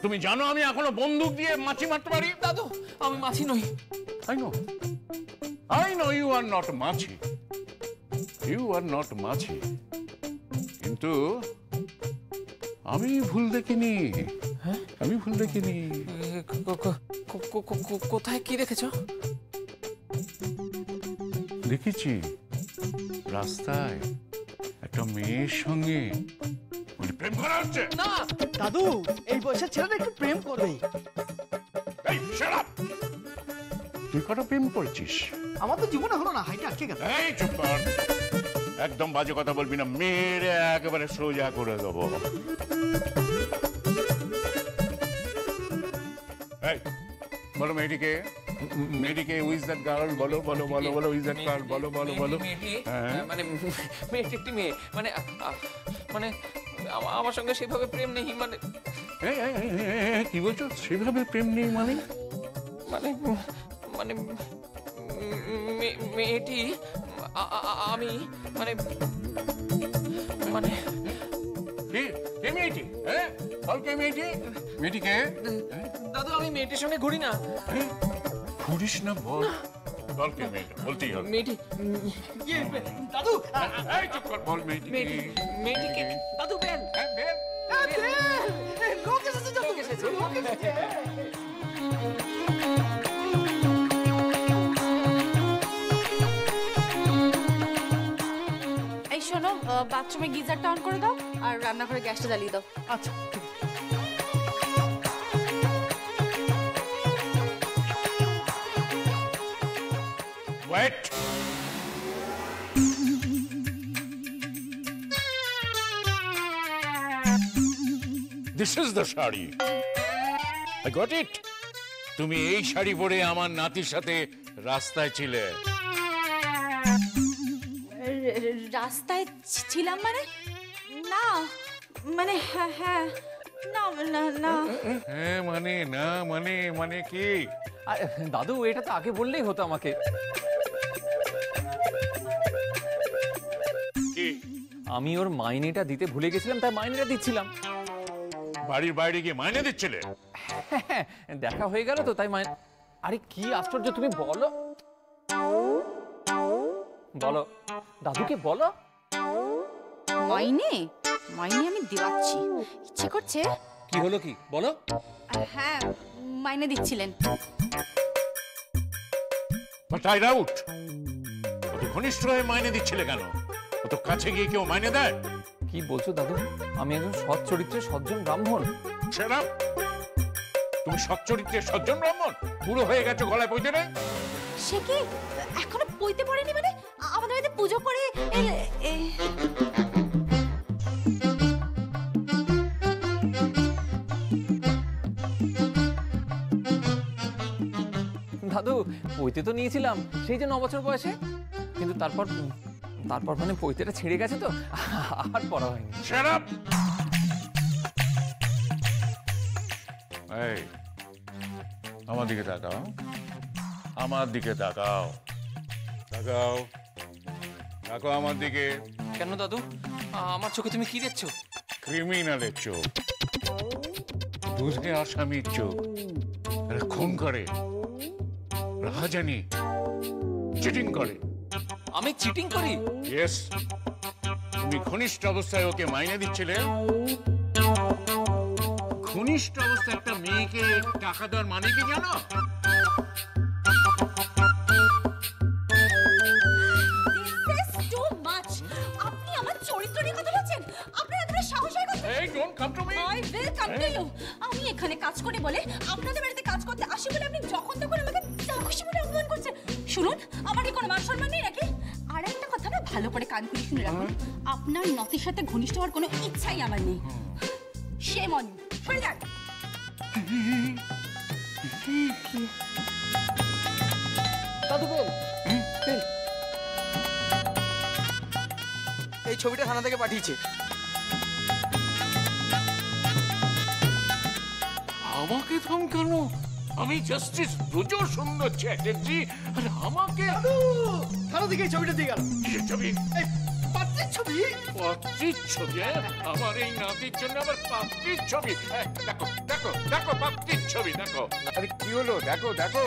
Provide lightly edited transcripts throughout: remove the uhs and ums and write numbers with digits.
তুমি জানো আমি এখনো বন্দুক দিয়ে মাছি মারতে পারি? দাদু আমি মাছি নই। I know you are not মাছি। You are not মাছি। কিন্তু আমি ভুল দেখিনি। আমি ভুল দেখিনি। কোথায় কি দেখেছো? দেখেছি রাস্তায় একটা মেয়ের সঙ্গে প্রেম করা হচ্ছে। না দাদু, এই বয়সের ছেলেটা একটু প্রেম করবে। এই shut up! তুই কত প্রেম করছিস? আমার তো জীবনে হলো না, হাইটা আটকে গেল। এই চুপ কর, একদম বাজে কথা বলবি না, মেরে একেবারে সোজা করে দেবো। এই বলো মেয়েটিকে, মেয়েটিকে উইজ দ্যাট গার্ল, বলো বলো বলো বলো উইজ দ্যাট গার্ল, বলো বলো বলো। মানে মেয়েটি একটি মেয়ে, মানে মানে আমার সঙ্গে সেভাবে প্রেম নেই। মানে কি বলছো সেভাবে প্রেম নেই? মানে মানে মানে মেয়েটি আমি মানে মানে কে মেয়েটি? হ্যাঁ বল কে মেয়েটি? মেয়েটিকে? দাদু আমি মেয়েটির সঙ্গে ঘুরি না। ঘুরিস না? বল বল কে মেয়েটা, বলতেই হবে। মেয়েটি দাদু, এই চুপ কর, বল মেয়েটিকে। মেয়েটিকে দাদু বেল। হ্যাঁ বেল। লোক এসেছে দাদু, লোক এসেছে। এই শোনো, বাথরুমে গিজারটা অন করে দাও আর রান্নাঘরে গ্যাসটা জ্বালিয়ে দাও। আচ্ছা ঠিক আছে। Wait. This is the sari. I got it. তুমি এই শাড়ি পরে আমার নাতির সাথে রাস্তায় ছিলে। রাস্তায় ছিলাম মানে? না মানে হ্যাঁ না না না। হ্যাঁ মানে না মানে মানে কি? দাদু এটা তো আগে বললেই হতো আমাকে। কি? আমি ওর মাইনেটা দিতে ভুলে গেছিলাম, তাই মাইনেটা দিচ্ছিলাম। বাড়ির বাইরে গিয়ে মাইনে দিচ্ছিলে? হ্যাঁ দেখা হয়ে গেল তো তাই মাইনে। আরে কি আশ্চর্য, তুমি বলো বলো দাদুকে বলো। মাইনে মাইনে আমি দিচ্ছি, ইচ্ছে করছে। কি হলো কি বলো? হ্যাঁ মাইনে দিচ্ছিলেন। But I doubt. অত ঘনিষ্ঠ হয়ে মাইনে দিচ্ছিলে কেন? অত কাছে গিয়ে কেউ মাইনে দেয়? কি বলছো দাদু? আমি একজন সৎ চরিত্রের সজ্জন ব্রাহ্মণ। Shut up! তুমি সৎ চরিত্রের সজ্জন ব্রাহ্মণ? বুড়ো হয়ে গেছো, গলায় পৌঁছে নেই? সে কি এখনো পইতে পড়েনি? মানে আমাদের বাড়িতে পুজো করে দাদু পইতে তো নিয়েছিলাম সেই যে 9 বছর বয়সে, কিন্তু তারপর মানে পইতেটা ছেড়ে গেছে তো আর পড়া হয়নি। Shut up! এই আমার দিকে তাকাও, আমার দিকে তাকাও, তাকাও তাকাও আমার দিকে। কেন দাদু, আমার চোখে তুমি কি দেখছো? ক্রিমিনালের চোখ, দুধে আসামির চোখ। এরা খুন করে, রাহাজানি, চিটিং করে। আমি চিটিং করি? ইয়েস। তুমি ঘনিষ্ঠ অবস্থায় ওকে মাইনে দিচ্ছিলে। ঘনিষ্ঠ অবস্থায় একটা মেয়েকে টাকা দেওয়ার মানে কি জানো? আপনি আমার চরিত্র নিয়ে কথা বলছেন? আপনার এত সাহস হয় কথা? এই don't come to me. I will come to you. আমি এখানে কাজ করি বলে, আপনাদের বাড়িতে কাজ করতে আসি বলে আপনি যখন তখন আমাকে যা খুশি বলে অপমান করছেন। শুনুন, আমার কি কোনো মান সম্মান নেই নাকি? আর একটা কথা না, ভালো করে কান খুলে শুনে রাখুন, আপনার নতির সাথে ঘনিষ্ঠ হওয়ার কোনো ইচ্ছাই আমার নেই। Shame on you. সরে যান। দাদু বল, এই ছবিটা থানা থেকে পাঠিয়েছে। আমাকে ধমকানো? আমি জাস্টিস ব্রজ সুন্দর চ্যাটার্জি, আর আমাকে? থানা থেকে এই ছবিটা দিয়ে গেল। ছবি? এই পাত্রের ছবি? পাত্রীর ছবি? আমার এই নাতির জন্য আবার পাত্রীর ছবি? দেখো দেখো দেখো পাত্রীর ছবি দেখো। আরে কি হলো? দেখো দেখো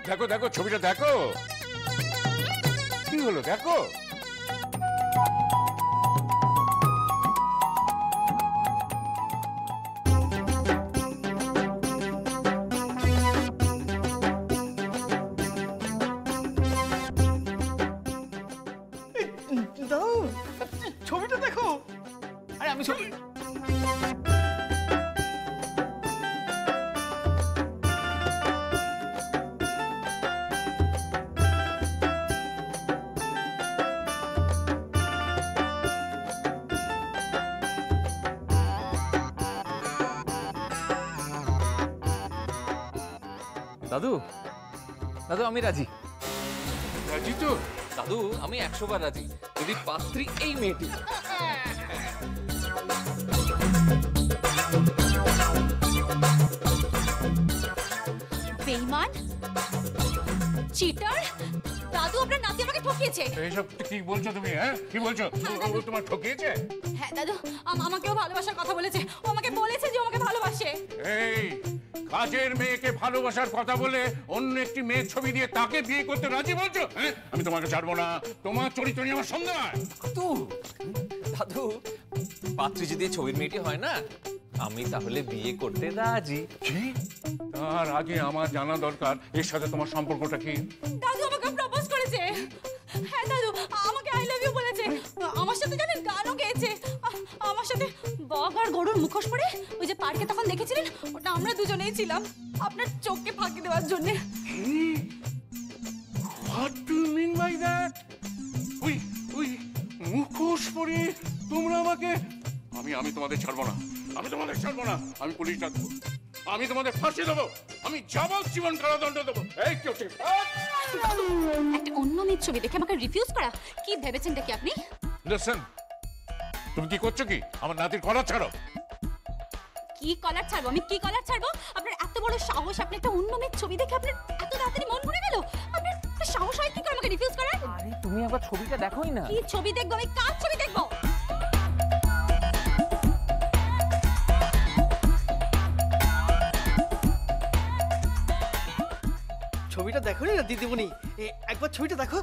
দেখো দেখো ছবিটা দেখো। কি হলো দেখো? দাদু ছবিটা দেখো। আরে আমি ছবি দাদু, দাদু আমি রাজি। রাজি তো? দাদু আমি 100 বার রাজি, যদি পাত্রী এই মেয়েটি। বেঈমান, চিটার, দাদু আপনার নাতি আমাকে ঠকিয়েছে। এইসব কি বলছো তুমি? হ্যাঁ কি বলছো? ও তোমার ঠকিয়েছে? হ্যাঁ দাদু, আমাকেও ভালোবাসার কথা বলেছে। ও আমাকে বলেছে যে ও আমাকে ভালোবাসে। এই কাজের মেয়েকে ভালোবাসার কথা বলে অন্য একটি মেয়ের ছবি দিয়ে তাকে বিয়ে করতে রাজি বলছো? হ্যাঁ আমি তোমাকে ছাড়বো না, তোমার চরিত্র নিয়ে আমার সন্দেহ হয়। দাদু, দাদু পাত্রী যদি এই ছবির মেয়েটি হয় না, আমি তাহলে বিয়ে করতে রাজি। কি? তার আগে আমার জানা দরকার এর সাথে তোমার সম্পর্কটা কি। দাদু আমাকে প্রপোজ করেছে। হ্যাঁ দাদু, আমাকে আই লাভ ইউ বলেছে। আমার সাথে জানেন গানও গেয়েছে। আমার সাথে বাঘ আর গরুর মুখোশ পরে ওই যে পার্কে তখন দেখেছিলেন, ওটা আমরা দুজনেই ছিলাম আপনার চোখকে ফাঁকি দেওয়ার জন্য। What do you mean by that? ওই মুখোশ পরে তোমরা আমাকে? আমি তোমাদের ছাড়বো না, আমি তোমাদের ছাড়বো না। আমি পুলিশ ডাকবো, আমি তোমাদের ফাঁসি দেবো, আমি যাবজ্জীবন কারাদণ্ড দেবো। এই কেউ একটা অন্য মেয়ের ছবি দেখে আমাকে রিফিউজ করা, কি ভেবেছেন কি আপনি? লিসেন, তুমি কি করছো? কি আমার নাতির কলার ছাড়ো। কি কলার ছাড়বো? আমি কি কলার ছাড়বো? আপনার এত বড় সাহস, আপনি একটা অন্য মেয়ের ছবি দেখে আপনার এত তাড়াতাড়ি মন ভরে গেল? আপনার সাহস হয় কি করে আমাকে রিফিউজ করার? আরে তুমি আবার ছবিটা দেখোই না। কি ছবি দেখবো? আমি কার ছবি দেখবো? ছবিটা দেখো না দিদিমণি, একবার ছবিটা দেখো।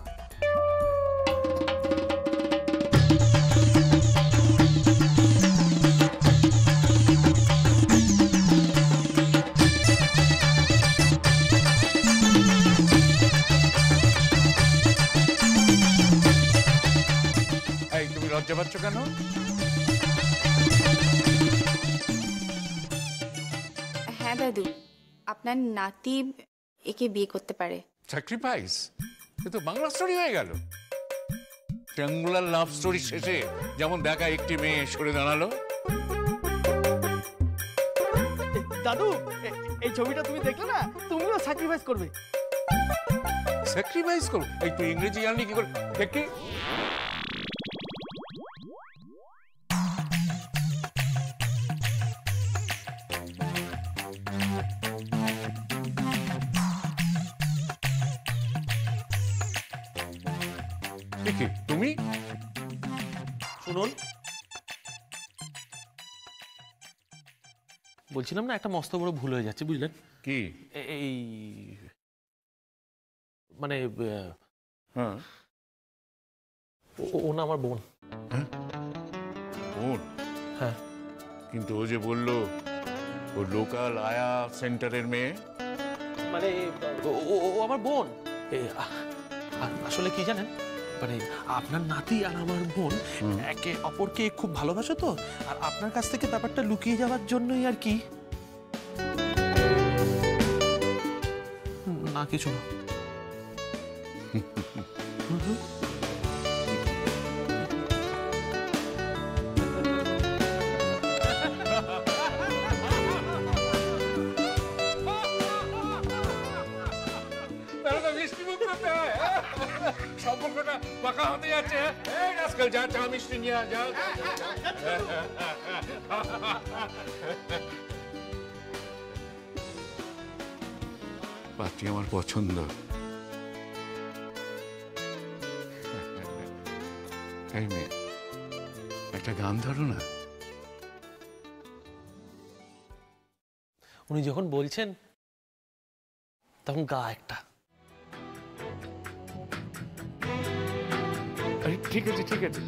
এই তুমি লজ্জা পাচ্ছ কেন? হ্যাঁ দাদু, আপনার নাতি একে বিয়ে করতে পারে। স্যাক্রিফাইস? এ তো বাংলা স্টোরি হয়ে গেল। ট্রায়াঙ্গুলার লাভ স্টোরি শেষে যেমন দেখা একটি মেয়ে সরে দাঁড়ালো। দাদু এই ছবিটা তুমি দেখলে না, তুমিও স্যাক্রিফাইস করবে। স্যাক্রিফাইস করো? এই তুই ইংরেজি জানলি কি করে? দেখি দেখি তুমি শুনুন, বলছিলাম না একটা মস্ত বড় ভুল হয়ে যাচ্ছে, বুঝলেন? কি? এই মানে হ্যাঁ ও না আমার বোন। বোন? হ্যাঁ। কিন্তু ও যে বললো ও লোকাল আয়া সেন্টারের মেয়ে। মানে ও আমার বোন। আসলে কি জানেন, মানে আপনার নাতি আর আমার বোন একে অপরকে খুব ভালোবাসে তো, আর আপনার কাছ থেকে ব্যাপারটা লুকিয়ে যাওয়ার জন্যই আর কি। না কিছু না। সম্পর্কটা পাকা হতে যাচ্ছে। আজকাল যা চা মিষ্টি নিয়ে যা। পাত্রী আমার পছন্দ। এই মেয়ে, একটা গান ধরো না। উনি যখন বলছেন তখন গা একটা। আরে ঠিক আছে ঠিক আছে।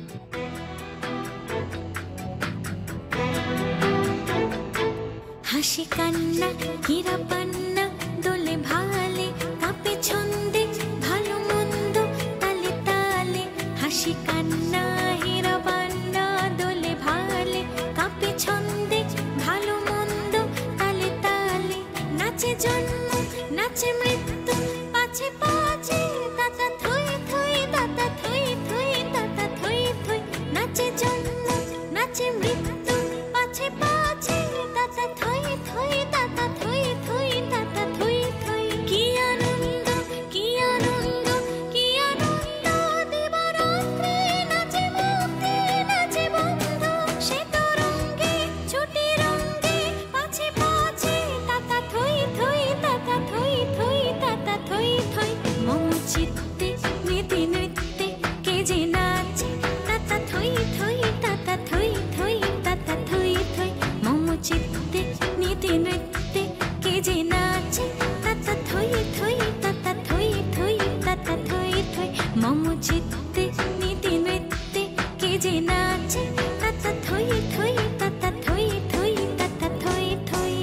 হাসি কান্না হীরা পান্না দোলে ভালে কাপে ছন্দে ভালো মন্দ তালে তালে হাসি কান্না হীরা পান্না দোলে ভালে কাপে ছন্দে ভালো মন্দ তালে তালে নাচে জন্ম নাচে মৃত্যু পাছে পাছে তাতা থই থই তাতা থই থই তাতা থই থই নাচে জন্ম নাচে মৃত্যু পাছে পাছে তাতা থই থই তাতা থই থই তাতা থই থই কি আনন্দ কি আনন্দ কি আনন্দ দিবারাত্রি নাচে মুক্তি নাচে বন্ধু সে তরঙ্গে ছুটি রঙ্গে পাছে পাছে তাতা থই থই তাতা থই থই তাতা থই থই মম চিত্তে নিতে নৃত্যে কে যে নাচে তাতা থই থই তাতা থই থই তাতা থই থই মম চিত্তে নিতে নৃত্যে কে যে নাচে তাতা থই থই তাতা থই থই তাতা থই থই মম চিত্তে নিতে নৃত্যে কে যে নাচে তাতা থই থই তাতা থই থই তাতা থই থই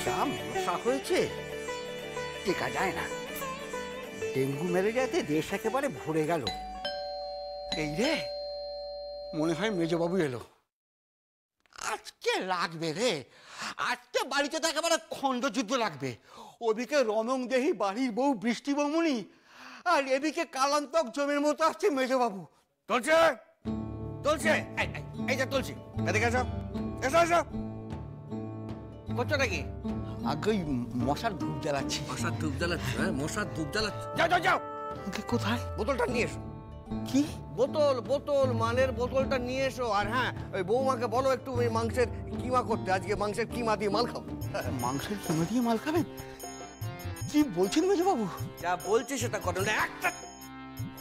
যা মশা হয়েছে টেকা যায় না। ডেঙ্গু ম্যালেরিয়াতে দেশ একেবারে ভরে গেল। এই রে, মনে হয় মেজবাবু এলো। আজকে লাগবে রে, আজকে বাড়িতে তো একেবারে খণ্ডযুদ্ধ লাগবে। ওদিকে রমং দেহি বাড়ির বউ বৃষ্টি বমুনি, আর এদিকে কালান্তক জমের মতো আসছে মেজবাবু। তুলছে তুলছে এই যে তুলছি, এদিকে এসো এসো এসো। করছো নাকি? আগে ওই মশার ধূপ জ্বালাচ্ছি। মশার ধূপ জ্বালাচ্ছ? হ্যাঁ, মশার ধূপ জ্বালাচ্ছ। যাও যাও যাও, আগে কোথায়? বোতলটা নিয়ে এসো। কি বোতল বোতল মালের বোতলটা নিয়ে এসো। আর হ্যাঁ, ওই বৌমাকে বলো একটু ওই মাংসের কিমা করতে। আজকে মাংসের কিমা দিয়ে মাল খাবো। মাংসের কিমা দিয়ে মাল খাবেন? কি বলছেন মেজবাবু? যা বলছি সেটা করো না। একটা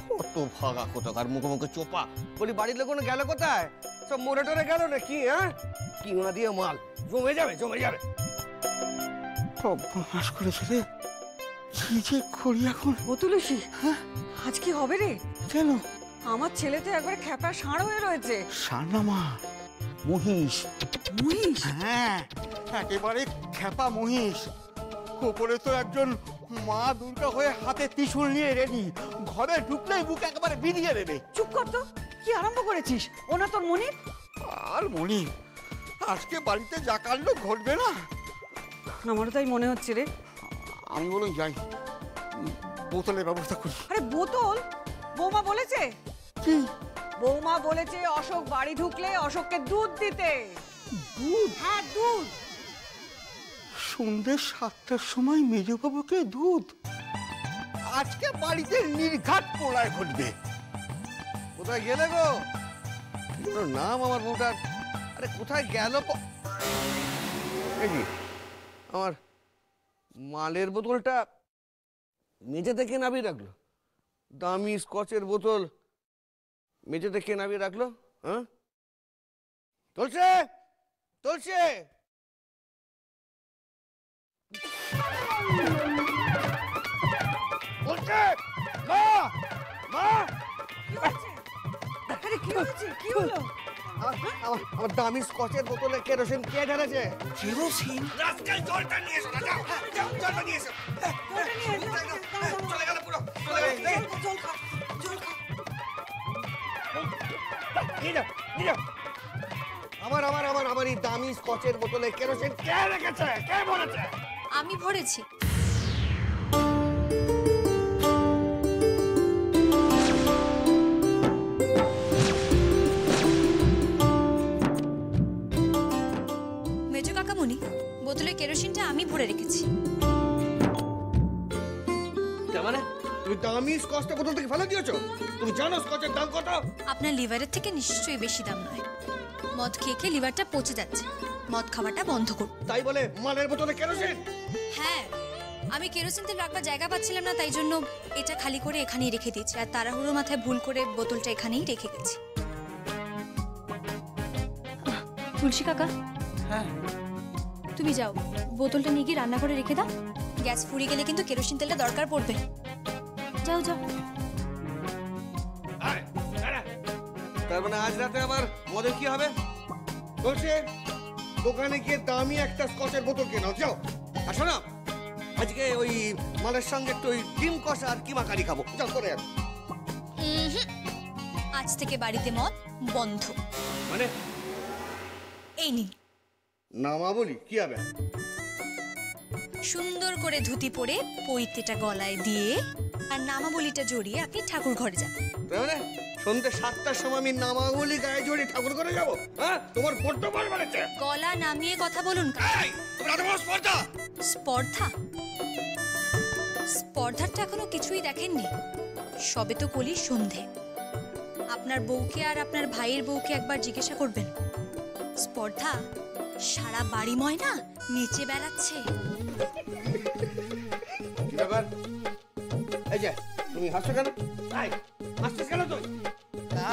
কত ভাগা কোথাকার মুখে মুখে চোপা। বলি বাড়ির লোক গেল কোথায়? সব মরে টরে গেল না কি? হ্যাঁ, কিমা দিয়ে মাল জমে যাবে জমে যাবে। সর্বনাশ করেছে রে, কি যে করি এখন? ও তুলসী, আজ কি হবে রে? কেন? আমার ছেলে তো একবারে খ্যাপা ষাঁড় হয়ে রয়েছে। সান্নামা মহিষ। মহিষ? হ্যাঁ, একেবারে খেপা মহিষ। ওপরে তো একজন মা দুর্গা হয়ে হাতে ত্রিশূল নিয়ে রেডি, ঘরে ঢুকলেই বুক একেবারে বিধিয়ে দেবে। চুপ কর তো, কি আরম্ভ করেছিস? ওনা তোর মনি? আর মনি, আজকে বাড়িতে যা কাণ্ড ঘটবে না। আমারও তাই মনে হচ্ছে রে। আমি বলুন যাই, বোতলের ব্যবস্থা করি। আরে বোতল? বৌমা বলেছে? কি? বৌমা বলেছে অশোক বাড়ি ঢুকলে অশোককে দুধ দিতে। দুধ? হ্যাঁ, দুধ। সন্ধ্যে 7টার সময় মেজবাবুকে দুধ? আজকে বাড়িতে নির্ঘাত প্রলয় ঘটবে। কোথায় গেলে গো? কোনো নাম আমার বউটার। আরে কোথায় গেল? এই যে আমার মালের বোতলটা মেঝেতে কে নামিয়ে রাখলো? দামি স্কচের বোতল মেঝেতে কে নামিয়ে রাখলো? হ্যাঁ, চলছে চলছে। বলছে মা মা। আরে কি হয়েছে? কি হলো? আমার দামি স্কচের বোতলে কেরোসিন কে ঢেলেছে? কেরোসিন? রাস্কেল, জলটা নিয়ে এসো না, যাও যাও, জলটা নিয়ে এসো। চলে গেল পুরো, চলে গেল। জল খা, জল খা। নিয়ে যাও নিয়ে যাও। আমার আমার আমার আমার এই দামি স্কচের বোতলে কেরোসিন কে রেখেছে? কে বলেছে? আমি ভরেছি। মেজো কাকামণি, বোতলে কেরোসিনটা আমি ভরে রেখেছি। তার মানে তুমি দামি স্কচটা বোতল থেকে ফেলে দিয়েছো? তুমি জানো স্কচের দাম কত? আপনার লিভারের থেকে নিশ্চয়ই বেশি দাম নয়। মদ খেয়ে খেয়ে লিভারটা পচে যাচ্ছে, মদ খাওয়াটা বন্ধ করুন। তাই বলে মালের বোতলে কেরোসিন? হ্যাঁ, আমি কেরোসিন তেল রাখবার জায়গা পাচ্ছিলাম না, তাই জন্য এটা খালি করে এখানেই রেখে দিয়েছি, আর তাড়াহুড়ো মাথায় ভুল করে বোতলটা এখানেই রেখে গেছি। তুলসী কাকা, হ্যাঁ তুমি যাও, বোতলটা নিয়ে গিয়ে রান্নাঘরে রেখে দাও। গ্যাস ফুরিয়ে গেলে কিন্তু কেরোসিন তেলটা দরকার পড়বে। যাও যাও। তার মানে আজ রাতে আবার মদের কি হবে? বলছে দোকানে গিয়ে দামি একটা স্কচের বোতল কেনাও, যাও। আসো না, আজকে ওই মালের সঙ্গে একটু ওই ডিম কষা আর কিমা কারি খাবো, যাও করে আর। আজ থেকে বাড়িতে মদ বন্ধ। মানে এই নিন। নামা বলি কি হবে? সুন্দর করে ধুতি পরে পৈতেটা গলায় দিয়ে আর নামাবলিটা জড়িয়ে আপনি ঠাকুর ঘরে যান। তার মানে সন্ধ্যে 7টার সময় আমি নামাবলি গায়ে জড়িয়ে ঠাকুর ঘরে যাবো? হ্যাঁ, তোমার বড্ড বল বাড়াচ্ছে। গলা নামিয়ে কথা বলুন। তোমরা তো স্পর্ধা। স্পর্ধা? স্পর্ধাটা এখনো কিছুই দেখেননি, সবে তো কলির সন্ধে। আপনার বউকে আর আপনার ভাইয়ের বউকে একবার জিজ্ঞাসা করবেন, স্পর্ধা সারা বাড়ি ময়না নিচে বেড়াচ্ছে। কি ব্যাপার? এই যে তুমি হাসছো কেন? হাসছিস কেন তুই? না,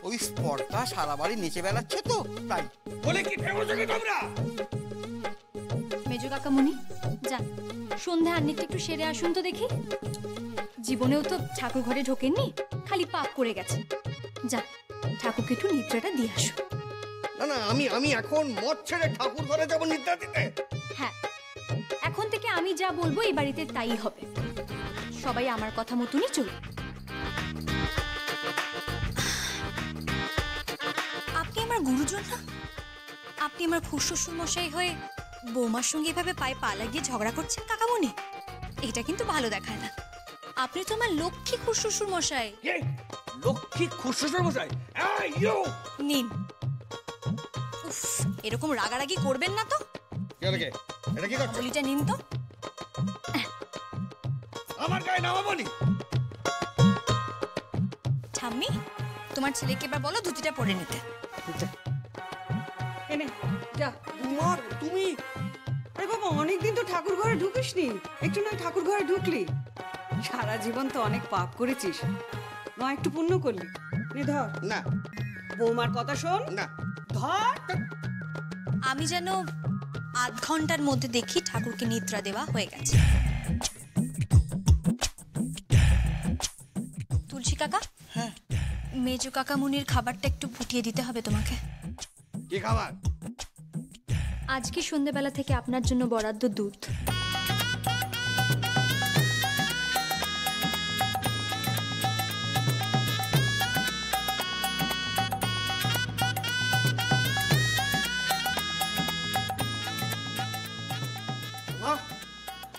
ওই স্পর্ধা সারা বাড়ি নিচে বেড়াচ্ছে তো তাই। বলে কি ভেবেছো কি তোমরা? মেজো কাকামণি যান, সন্ধ্যা আন্নিকটা একটু সেরে আসুন তো দেখি। জীবনেও তো ঠাকুর ঘরে ঢোকেননি, খালি পাপ করে গেছে। যান, ঠাকুরকে একটু নিদ্রাটা দিয়ে আসুন। না না, আমি এখন মদ ছেড়ে ঠাকুর ঘরে যাবো নিদ্রা দিতে? হ্যাঁ, এখন থেকে আমি যা বলবো এই বাড়িতে তাই হবে, সবাই আমার কথা মতনই চলবে। আপনি আমার গুরুজন না? আপনি আমার খুড়শ্বশুর মশাই হয়ে বৌমার সঙ্গে এভাবে পায়ে পা লাগিয়ে ঝগড়া করছেন কাকামণি, এটা কিন্তু ভালো দেখায় না। আপনি তো আমার লক্ষ্মী খুড়শ্বশুর মশাই। লক্ষ্মী খুড়শ্বশুর মশাই? নিন। উফ, এরকম রাগারাগি করবেন না তো। এটা কি করছো? বলিটা নিন তো। আমার গায়ে নামাবনি। ঠাম্মি, তোমার ছেলেকে এবার বলো ধুতিটা পরে নিতে। এনে যা। মা তুমি? আরে বাবা, অনেকদিন তো ঠাকুর ঘরে ঢুকিসনি, একটু নয় ঠাকুর ঘরে ঢুকলি। সারা জীবন তো অনেক পাপ করেছিস, নয় একটু পুণ্য করলি। নে ধর। না। বৌমার কথা শোন। না। ধর। আমি যেন আধ ঘন্টার মধ্যে দেখি ঠাকুরকে নিদ্রা দেওয়া হয়ে গেছে। তুলসী কাকা, হ্যাঁ মেজো কাকামুনির খাবারটা একটু ফুটিয়ে দিতে হবে তোমাকে। কি খাবার? আজকে সন্ধ্যাবেলা থেকে আপনার জন্য বরাদ্দ দুধ।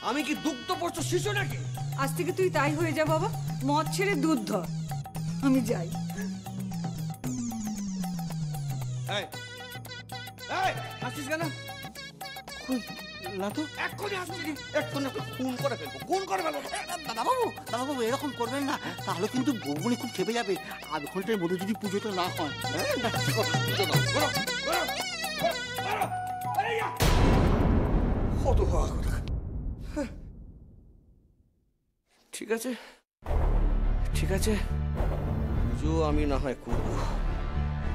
আমি কি দুগ্ধপোষ্য শিশু নাকি? আজ থেকে তুই তাই হয়ে যা বাবা, মদ ছেড়ে দুধ ধর। আমি যাই। হাসছিস কেন? না তো। এক্ষুনি হাসছিস, এক্ষুনি খুন করে ফেলবো, খুন করে ফেলবো। দাদাবাবু এরকম করবেন না, তাহলে কিন্তু বৌমনি খুব খেপে যাবে। আধ ঘন্টার মধ্যে যদি পুজোটা না হয়। ঠিক আছে, ঠিক আছে, পুজো আমি না হয় করবো,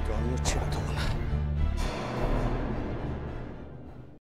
জন্ম ছেড়ে দেবো না।